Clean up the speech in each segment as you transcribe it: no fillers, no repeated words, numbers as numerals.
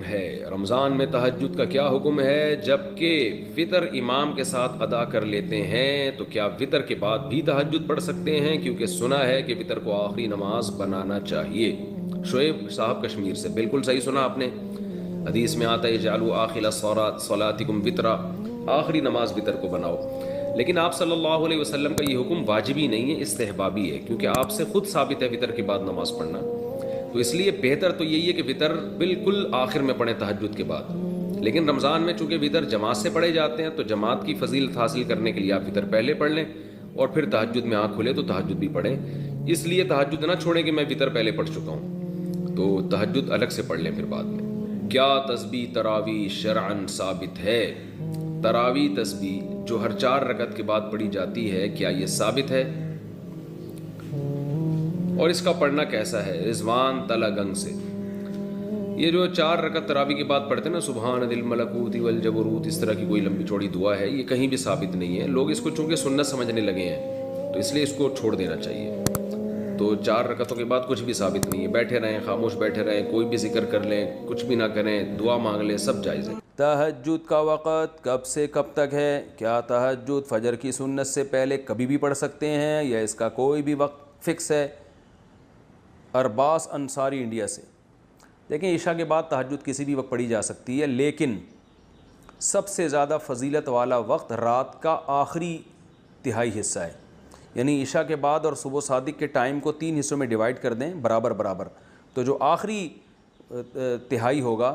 ہے رمضان میں تہجد کا کیا حکم ہے؟ جبکہ وطر امام کے ساتھ ادا کر لیتے ہیں تو کیا وطر کے بعد بھی تہجد پڑھ سکتے ہیں؟ کیونکہ سنا ہے کہ وطر کو آخری نماز بنانا چاہیے۔ شعیب صاحب کشمیر سے، بالکل صحیح سنا آپ نے، حدیث میں آتا ہے اجعلوا آخر صلاتکم وطرا، آخری نماز وطر کو بناؤ۔ لیکن آپ صلی اللہ علیہ وسلم کا یہ حکم واجبی نہیں ہے، استحبابی ہے، کیونکہ آپ سے خود ثابت ہے وطر کے بعد نماز پڑھنا۔ تو اس لیے بہتر تو یہی ہے کہ وطر بالکل آخر میں پڑھیں تہجد کے بعد۔ لیکن رمضان میں چونکہ وطر جماعت سے پڑھے جاتے ہیں تو جماعت کی فضیلت حاصل کرنے کے لیے آپ وطر پہلے پڑھ لیں، اور پھر تہجد میں آنکھ کھلے تو تہجد بھی پڑھیں۔ اس لیے تہجد نہ چھوڑیں کہ میں وطر پہلے پڑھ چکا ہوں، تو تہجد الگ سے پڑھ لیں پھر بعد میں۔ کیا تسبیح تراویح شرعاً ثابت ہے؟ تراویح تسبیح جو ہر 4 رکعت کے بعد پڑھی جاتی ہے، کیا یہ ثابت ہے؟ اور اس کا پڑھنا کیسا ہے؟ رضوان تلگنگ سے، یہ جو 4 رکعت تراویح کے بعد پڑھتے ہیں نا، سبحان ذی الملکوت والجبروت، اس طرح کی کوئی لمبی چوڑی دعا ہے، یہ کہیں بھی ثابت نہیں ہے۔ لوگ اس کو چونکہ سنت سمجھنے لگے ہیں تو اس لیے اس کو چھوڑ دینا چاہیے۔ تو 4 رکعتوں کے بعد کچھ بھی ثابت نہیں ہے، بیٹھے رہیں، خاموش بیٹھے رہیں، کوئی بھی ذکر کر لیں، کچھ بھی نہ کریں، دعا مانگ لیں، سب جائز ہے۔ تہجد کا وقت کب سے کب تک ہے؟ کیا تہجد فجر کی سنت سے پہلے کبھی بھی پڑھ سکتے ہیں یا اس کا کوئی بھی وقت فکس ہے؟ ارباس انصاری انڈیا سے، دیکھیں عشاء کے بعد تہجد کسی بھی وقت پڑھی جا سکتی ہے، لیکن سب سے زیادہ فضیلت والا وقت رات کا آخری تہائی حصہ ہے، یعنی عشاء کے بعد اور صبح صادق کے ٹائم کو 3 حصوں میں ڈیوائڈ کر دیں برابر برابر، تو جو آخری تہائی ہوگا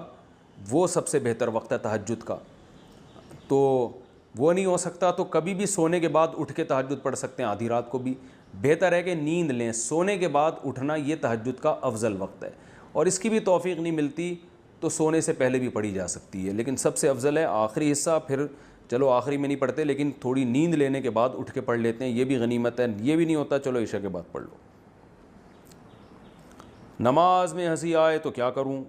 وہ سب سے بہتر وقت ہے تہجد کا۔ تو وہ نہیں ہو سکتا تو کبھی بھی سونے کے بعد اٹھ کے تہجد پڑھ سکتے ہیں، آدھی رات کو بھی۔ بہتر ہے کہ نیند لیں، سونے کے بعد اٹھنا یہ تہجد کا افضل وقت ہے، اور اس کی بھی توفیق نہیں ملتی تو سونے سے پہلے بھی پڑھی جا سکتی ہے، لیکن سب سے افضل ہے آخری حصہ۔ پھر چلو آخری میں نہیں پڑھتے لیکن تھوڑی نیند لینے کے بعد اٹھ کے پڑھ لیتے ہیں، یہ بھی غنیمت ہے۔ یہ بھی نہیں ہوتا چلو عشاء کے بعد پڑھ لو۔ نماز میں ہنسی آئے تو کیا کروں؟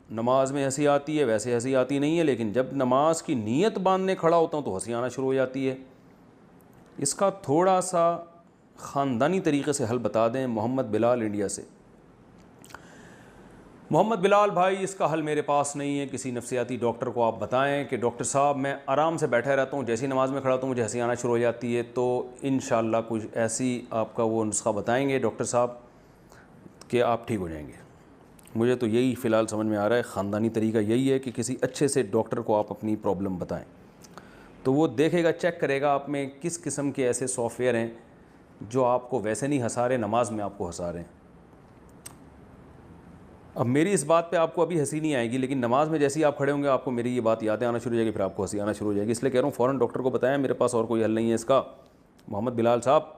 نماز میں ہنسی آتی ہے، ویسے ہنسی آتی نہیں ہے، لیکن جب نماز کی نیت باندھنے کھڑا ہوتا ہوں تو ہنسی آنا شروع ہو جاتی ہے۔ اس کا تھوڑا سا خاندانی طریقے سے حل بتا دیں۔ محمد بلال انڈیا سے، محمد بلال بھائی اس کا حل میرے پاس نہیں ہے، کسی نفسیاتی ڈاکٹر کو آپ بتائیں کہ ڈاکٹر صاحب میں آرام سے بیٹھا رہتا ہوں، جیسی نماز میں کھڑا ہوتا ہوں مجھے ہنسی آنا شروع ہو جاتی ہے، تو انشاءاللہ کچھ ایسی آپ کا وہ نسخہ بتائیں گے ڈاکٹر صاحب کہ آپ ٹھیک ہو جائیں گے۔ مجھے تو یہی فی الحال سمجھ میں آ رہا ہے، خاندانی طریقہ یہی ہے کہ کسی اچھے سے ڈاکٹر کو آپ اپنی پرابلم بتائیں، تو وہ دیکھے گا، چیک کرے گا آپ میں کس قسم کے ایسے سافٹ ویئر ہیں جو آپ کو ویسے نہیں ہنسا رہے، نماز میں آپ کو ہنسا رہے ہیں۔ اب میری اس بات پہ آپ کو ابھی ہنسی نہیں آئے گی، لیکن نماز میں جیسے ہی آپ کھڑے ہوں گے آپ کو میری یہ بات یاد آنا شروع ہو جائے گی، پھر آپ کو ہنسی آنا شروع ہو جائے گی، اس لیے کہہ رہا ہوں فوراً ڈاکٹر کو بتائیں، میرے پاس اور کوئی حل نہیں ہے اس کا۔ محمد بلال صاحب